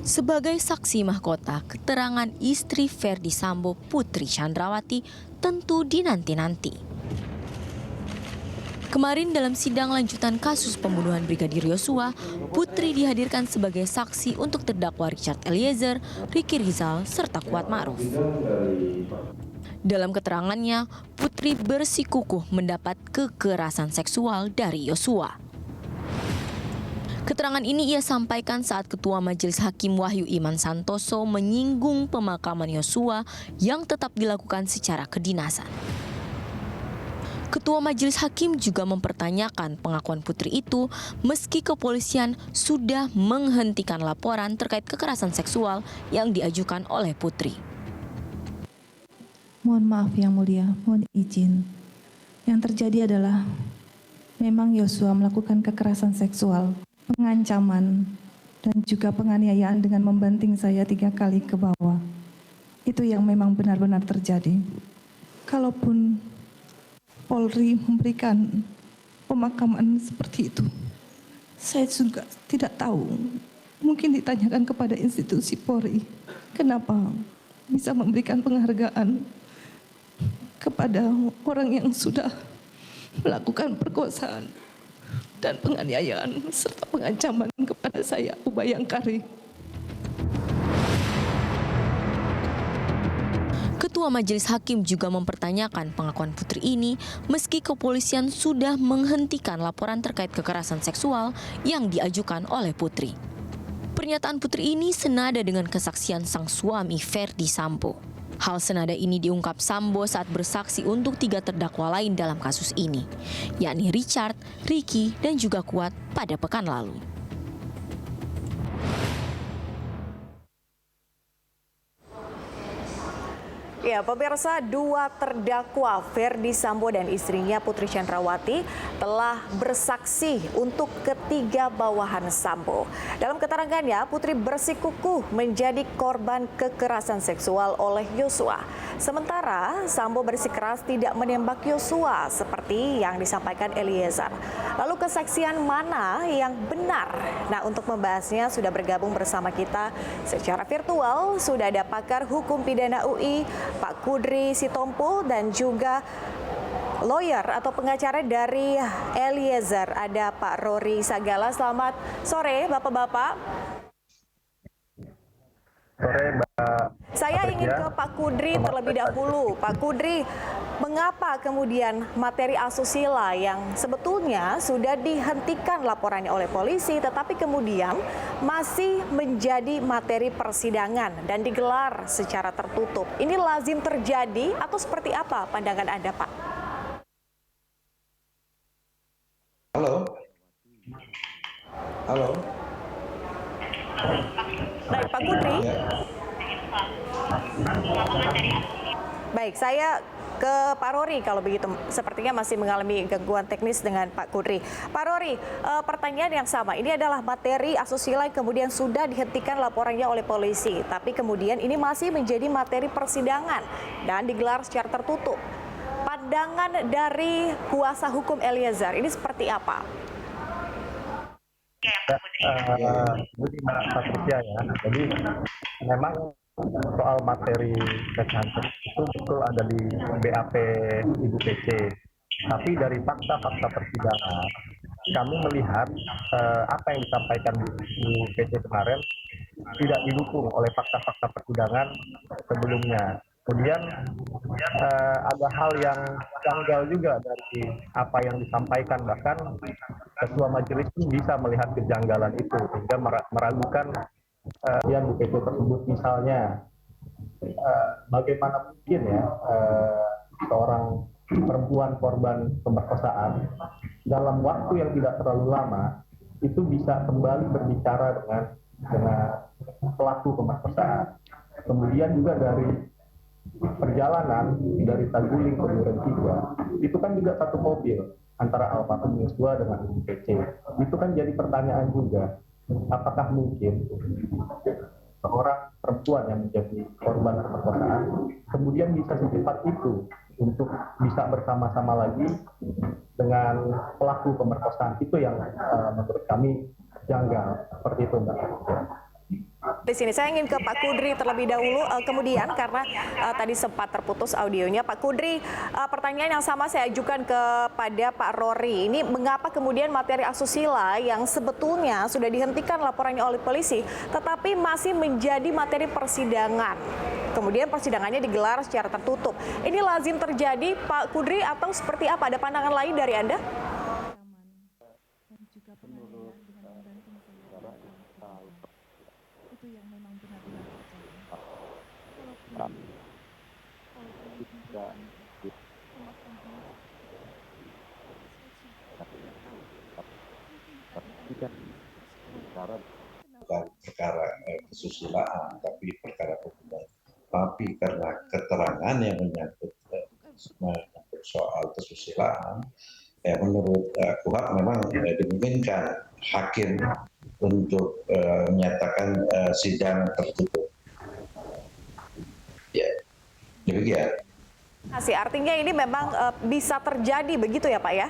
Sebagai saksi mahkota, keterangan istri Ferdy Sambo, Putri Chandrawati, tentu dinanti-nanti. Kemarin dalam sidang lanjutan kasus pembunuhan Brigadir Yosua, Putri dihadirkan sebagai saksi untuk terdakwa Richard Eliezer, Ricky Rizal, serta Kuat Ma'ruf. Dalam keterangannya, Putri bersikukuh mendapat kekerasan seksual dari Yosua. Keterangan ini ia sampaikan saat Ketua Majelis Hakim Wahyu Iman Santoso menyinggung pemakaman Yosua yang tetap dilakukan secara kedinasan. Ketua Majelis Hakim juga mempertanyakan pengakuan Putri itu meski kepolisian sudah menghentikan laporan terkait kekerasan seksual yang diajukan oleh Putri. Mohon maaf Yang Mulia, mohon izin. Yang terjadi adalah memang Yosua melakukan kekerasan seksual, pengancaman, dan juga penganiayaan dengan membanting saya 3 kali ke bawah. Itu yang memang benar-benar terjadi. Kalaupun Polri memberikan pemakaman seperti itu, saya juga tidak tahu. Mungkin ditanyakan kepada institusi Polri, kenapa bisa memberikan penghargaan kepada orang yang sudah melakukan perkosaan dan penganiayaan serta pengancaman kepada saya, Abu Bayangkari. Ketua Majelis Hakim juga mempertanyakan pengakuan Putri ini meski kepolisian sudah menghentikan laporan terkait kekerasan seksual yang diajukan oleh Putri. Pernyataan Putri ini senada dengan kesaksian sang suami Ferdy Sambo. Hal senada ini diungkap Sambo saat bersaksi untuk 3 terdakwa lain dalam kasus ini, yakni Richard, Ricky, dan juga Kuat pada pekan lalu. Ya, pemirsa, 2 terdakwa Ferdy Sambo dan istrinya Putri Chandrawati telah bersaksi untuk ketiga bawahan Sambo. Dalam keterangannya, Putri bersikukuh menjadi korban kekerasan seksual oleh Yosua. Sementara Sambo bersikeras tidak menembak Yosua seperti yang disampaikan Eliezer. Lalu kesaksian mana yang benar? Nah, untuk membahasnya sudah bergabung bersama kita secara virtual, sudah ada pakar hukum pidana UI, Pak Kudri Sitompul, dan juga lawyer atau pengacara dari Eliezer, ada Pak Rory Sagala. Selamat sore Bapak-Bapak. Sore Mbak. Saya ingin ke Pak Kudri terlebih dahulu. Pak Kudri, mengapa kemudian materi asusila yang sebetulnya sudah dihentikan laporannya oleh polisi tetapi kemudian masih menjadi materi persidangan dan digelar secara tertutup? Ini lazim terjadi atau seperti apa pandangan Anda, Pak? Halo. Halo. Baik, Pak Kudri. Baik, saya ke Pak Rory kalau begitu. Sepertinya masih mengalami gangguan teknis dengan Pak Kudri. Pak Rory, pertanyaan yang sama. Ini adalah materi asusila yang kemudian sudah dihentikan laporannya oleh polisi. Tapi kemudian ini masih menjadi materi persidangan dan digelar secara tertutup. Pandangan dari kuasa hukum Eliezer ini seperti apa? Jadi statusnya ya. Jadi memang soal materi kekerasan itu betul ada di BAP Ibu PC. Tapi dari fakta-fakta persidangan, kami melihat apa yang disampaikan di PC kemarin tidak didukung oleh fakta-fakta persidangan sebelumnya. Kemudian ada hal yang janggal juga dari apa yang disampaikan, bahkan Ketua Majelis pun bisa melihat kejanggalan itu sehingga meragukan yang di PP tersebut. Misalnya bagaimana mungkin ya seorang perempuan korban pemerkosaan dalam waktu yang tidak terlalu lama itu bisa kembali berbicara dengan pelaku pemerkosaan. Kemudian juga dari perjalanan dari Saguling ke Duren 3 itu kan juga satu mobil antara almarhum Yosua dengan Ibu PC. Itu kan jadi pertanyaan juga, apakah mungkin seorang perempuan yang menjadi korban pemerkosaan kemudian bisa secepat itu untuk bisa bersama-sama lagi dengan pelaku pemerkosaan? Itu yang menurut kami janggal, seperti itu Mbak. Di sini saya ingin ke Pak Kudri terlebih dahulu, kemudian karena tadi sempat terputus audionya. Pak Kudri, pertanyaan yang sama saya ajukan kepada Pak Rory. Ini mengapa kemudian materi asusila yang sebetulnya sudah dihentikan laporannya oleh polisi, tetapi masih menjadi materi persidangan. Kemudian persidangannya digelar secara tertutup. Ini lazim terjadi, Pak Kudri, atau seperti apa? Ada pandangan lain dari Anda? Dan juga penganiayaan dengan membanting saya itu yang memang benar-benar terjadi. Bukan perkara kesusilaan, tapi perkara pembunuhan. Tapi karena keterangan yang menyangkut soal kesusilaan, menurut KUHP memang dimungkinkan hakim untuk menyatakan sidang tertutup. Ya, demikian. Artinya ini memang bisa terjadi begitu ya Pak ya?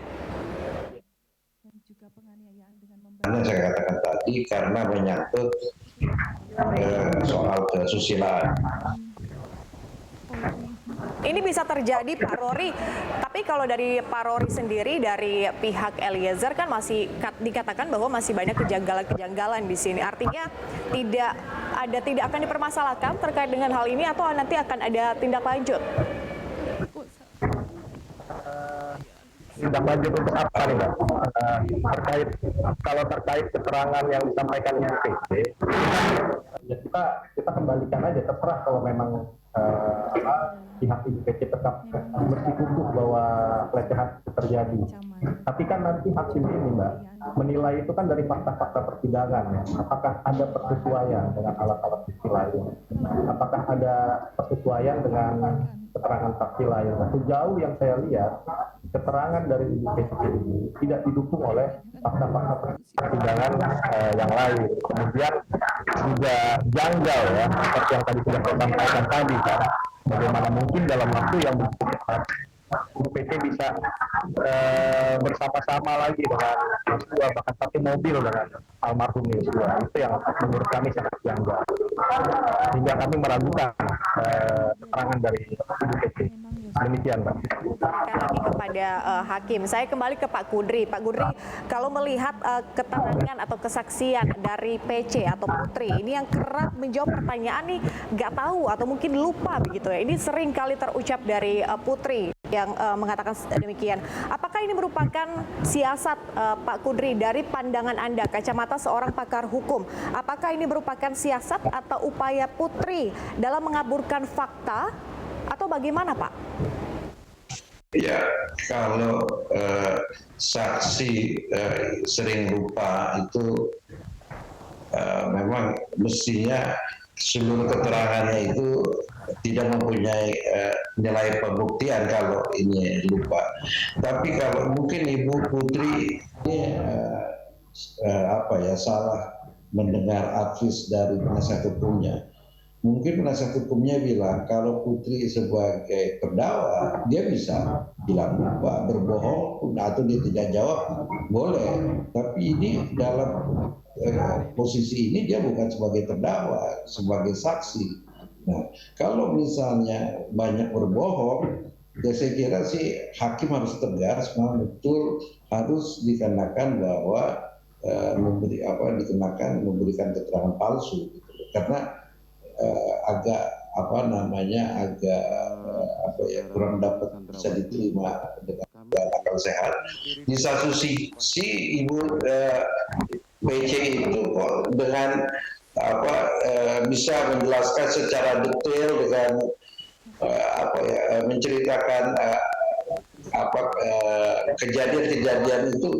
Dan juga penganiayaan dengan Karena saya katakan tadi karena menyangkut soal kesusilaan. Ini bisa terjadi Pak Rory, tapi kalau dari Pak Rory sendiri, dari pihak Eliezer kan masih dikatakan bahwa masih banyak kejanggalan-kejanggalan di sini. Artinya tidak akan dipermasalahkan terkait dengan hal ini atau nanti akan ada tindak lanjut? Tindak lanjut untuk apa nih Mbak? Terkait keterangan yang disampaikan PC, ya kita kembalikan aja, terserah kalau memang pihak Ibu PC tetap bersikukuh bahwa pelecehan itu terjadi. Tapi kan nanti hakim ini Mbak menilai itu kan dari fakta-fakta persidangan ya. Apakah ada persesuaian dengan alat-alat bukti lain? Apakah ada persesuaian dengan keterangan saksi lain? Nah, sejauh yang saya lihat keterangan dari Ibu PC ini tidak didukung oleh fakta-fakta persidangan yang lain. Kemudian juga janggal ya, seperti yang tadi sudah saya sampaikan tadi kan, bagaimana mungkin dalam waktu yang begitu cepat Ibu PC bisa bersama-sama lagi dengan Yosua, bahkan satu mobil dengan almarhum Yosua. Itu yang menurut kami sangat janggal, sehingga kami meragukan keterangan dari Ibu PC. Demikian Mbak. Lagi kepada hakim. Saya kembali ke Pak Kudri. Pak Kudri, kalau melihat keterangan atau kesaksian dari PC atau Putri, ini yang kerap menjawab pertanyaan nih nggak tahu atau mungkin lupa begitu ya. Ini sering kali terucap dari Putri yang mengatakan demikian. Apakah ini merupakan siasat Pak Kudri dari pandangan Anda, kacamata seorang pakar hukum? Apakah ini merupakan siasat atau upaya Putri dalam mengaburkan fakta atau bagaimana Pak? Ya, kalau saksi sering lupa itu memang mestinya seluruh keterangannya itu tidak mempunyai nilai pembuktian kalau ini lupa. Tapi kalau mungkin Ibu Putri ini salah mendengar advis dari penasihat hukumnya. Mungkin penasihat hukumnya bilang kalau Putri sebagai terdakwa dia bisa bilang lupa, berbohong atau dia tidak jawab boleh. Tapi ini dalam posisi ini dia bukan sebagai terdakwa, sebagai saksi. Nah, kalau misalnya banyak berbohong, ya saya kira sih hakim harus tegas, memang betul harus dikenakan bahwa memberikan keterangan palsu, gitu. Karena agak kurang dapat bisa diterima dengan akal sehat. Di satu sisi Ibu PC itu kok dengan bisa menjelaskan secara detail dengan menceritakan kejadian-kejadian itu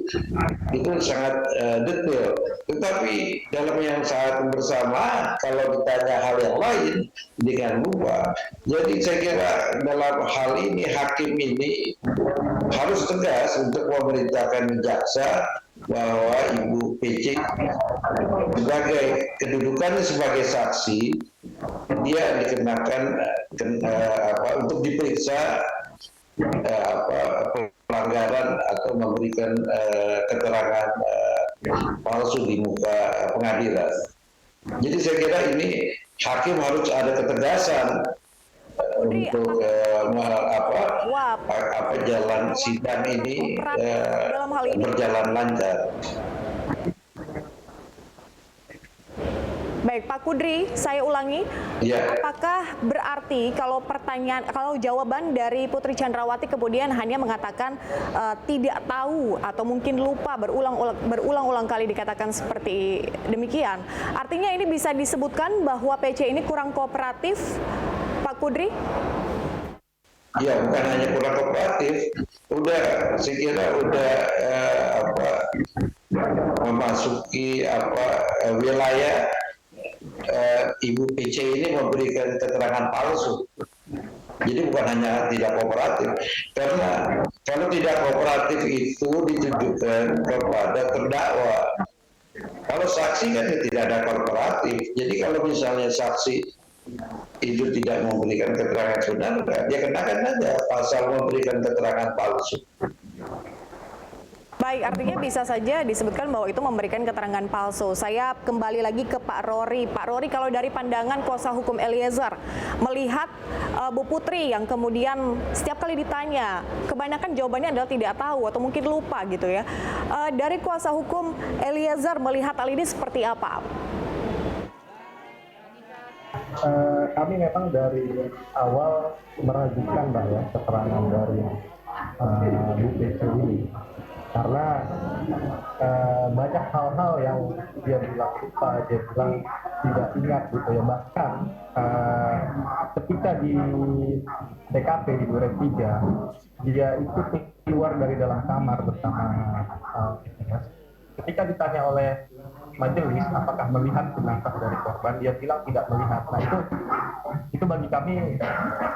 sangat detail. Tetapi dalam yang saat bersama kalau ditanya hal yang lain dengan lupa. Jadi saya kira dalam hal ini hakim ini harus tegas untuk memerintahkan jaksa bahwa Ibu PC sebagai kedudukannya sebagai saksi dia dikenakan untuk diperiksa pelanggaran atau memberikan keterangan palsu di muka pengadilan. Jadi saya kira ini hakim harus ada ketegasan untuk jalan sidang ini dalam hal ini berjalan lancar. Baik, Pak Kudri, saya ulangi. Ya. Apakah berarti kalau jawaban dari Putri Chandrawati kemudian hanya mengatakan tidak tahu atau mungkin lupa, berulang-ulang kali dikatakan seperti demikian, artinya ini bisa disebutkan bahwa PC ini kurang kooperatif, Pak Kudri? Ya, bukan hanya kurang kooperatif, saya kira memasuki wilayah Ibu PC ini memberikan keterangan palsu. Jadi bukan hanya tidak kooperatif, karena kalau tidak kooperatif itu ditujukan kepada terdakwa. Kalau saksi kan tidak ada kooperatif. Jadi kalau misalnya saksi itu tidak memberikan keterangan benar, dia kenakan saja pasal memberikan keterangan palsu. Baik, artinya bisa saja disebutkan bahwa itu memberikan keterangan palsu. Saya kembali lagi ke Pak Rory. Pak Rory, kalau dari pandangan kuasa hukum Eliezer, melihat Bu Putri yang kemudian setiap kali ditanya, kebanyakan jawabannya adalah tidak tahu atau mungkin lupa gitu ya. Dari kuasa hukum Eliezer melihat hal ini seperti apa? Kami memang dari awal meragukan Mbak ya keterangan dari Bu PC ini. Karena banyak hal-hal yang dia bilang lupa, dia bilang tidak ingat gitu ya. Bahkan ketika di TKP di Duren 3, dia itu keluar dari dalam kamar bersama ketika ditanya oleh majelis apakah melihat jenazah dari korban, dia bilang tidak melihat. Nah itu bagi kami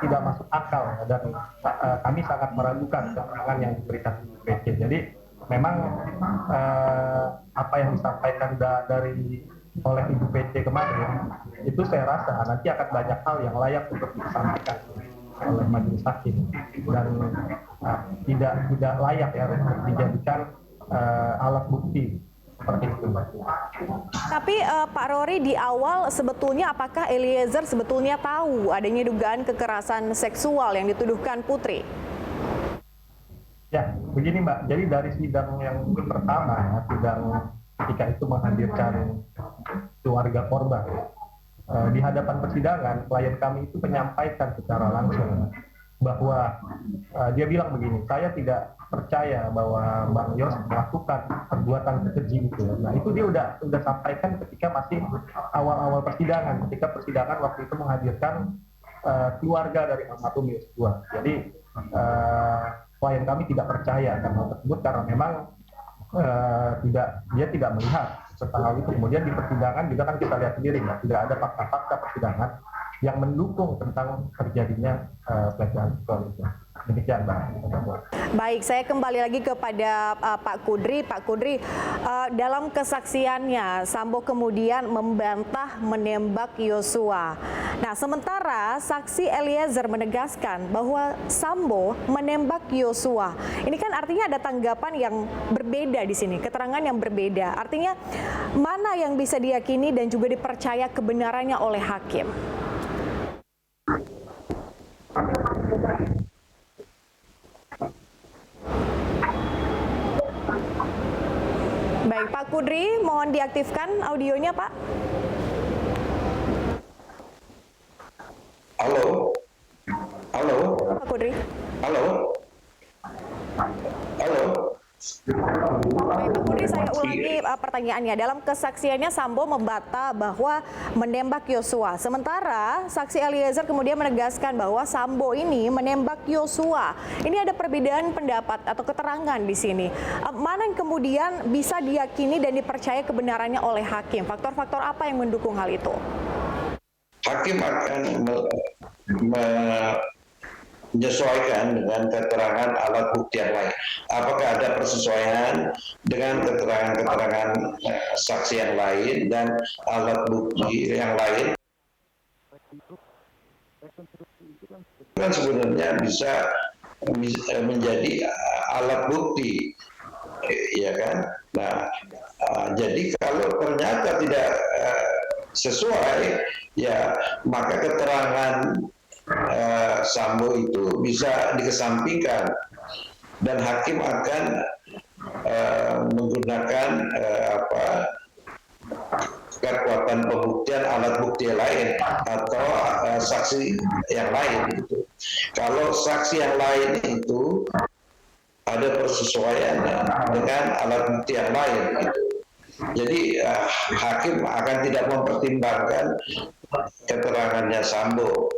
tidak masuk akal dan kami sangat meragukan keterangan yang diberikan PC. Jadi memang apa yang disampaikan oleh Ibu PC kemarin itu saya rasa nanti akan banyak hal yang layak untuk disampaikan oleh majelis hakim dan tidak layak ya untuk dijadikan alat bukti seperti itu. Tapi Pak Rory, di awal sebetulnya apakah Eliezer sebetulnya tahu adanya dugaan kekerasan seksual yang dituduhkan Putri? Ya, begini Mbak. Jadi dari sidang yang pertama, ya, sidang ketika itu menghadirkan keluarga korban, di hadapan persidangan, klien kami itu menyampaikan secara langsung bahwa dia bilang begini, saya tidak percaya bahwa Bang Yos melakukan perbuatan kekeji itu. Nah itu dia udah sampaikan ketika masih awal-awal persidangan, ketika persidangan waktu itu menghadirkan keluarga dari almarhum Yosua. Jadi klien kami tidak percaya hal tersebut karena memang dia tidak melihat tentang hal itu. Kemudian di persidangan juga kan kita lihat sendiri ya, tidak ada fakta-fakta persidangan yang mendukung tentang terjadinya pelecehan seksual itu. Demikian Mbak. Baik, saya kembali lagi kepada Pak Kudri. Pak Kudri, dalam kesaksiannya Sambo kemudian membantah menembak Yosua. Nah, sementara saksi Eliezer menegaskan bahwa Sambo menembak Yosua. Ini kan artinya ada tanggapan yang berbeda di sini, keterangan yang berbeda. Artinya mana yang bisa diyakini dan juga dipercaya kebenarannya oleh hakim? Baik, Pak Kudri, mohon diaktifkan audionya, Pak. Halo? Halo? Pak Kudri. Halo? Halo? Baik, Pak Kudri, saya ulangi pertanyaannya. Dalam kesaksiannya Sambo membantah bahwa menembak Yosua. Sementara saksi Eliezer kemudian menegaskan bahwa Sambo ini menembak Yosua. Ini ada perbedaan pendapat atau keterangan di sini. Mana yang kemudian bisa diyakini dan dipercaya kebenarannya oleh hakim? Faktor-faktor apa yang mendukung hal itu? Hakim akan menyesuaikan dengan keterangan alat bukti yang lain. Apakah ada persesuaian dengan keterangan-keterangan saksi yang lain dan alat bukti yang lain? Kan sebenarnya bisa menjadi alat bukti, ya kan? Nah, jadi kalau ternyata tidak sesuai, ya maka keterangan Sambo itu bisa dikesampingkan dan hakim akan menggunakan kekuatan pembuktian alat bukti yang lain atau saksi yang lain gitu. Kalau saksi yang lain itu ada persesuaian dengan alat bukti yang lain gitu. Jadi hakim akan tidak mempertimbangkan keterangannya Sambo.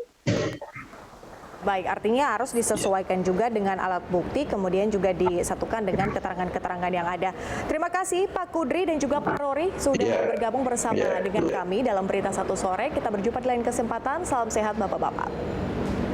Baik, artinya harus disesuaikan juga dengan alat bukti, kemudian juga disatukan dengan keterangan-keterangan yang ada. Terima kasih Pak Kudri dan juga Pak Rory sudah bergabung bersama dengan kami dalam Berita Satu Sore. Kita berjumpa di lain kesempatan. Salam sehat Bapak-Bapak.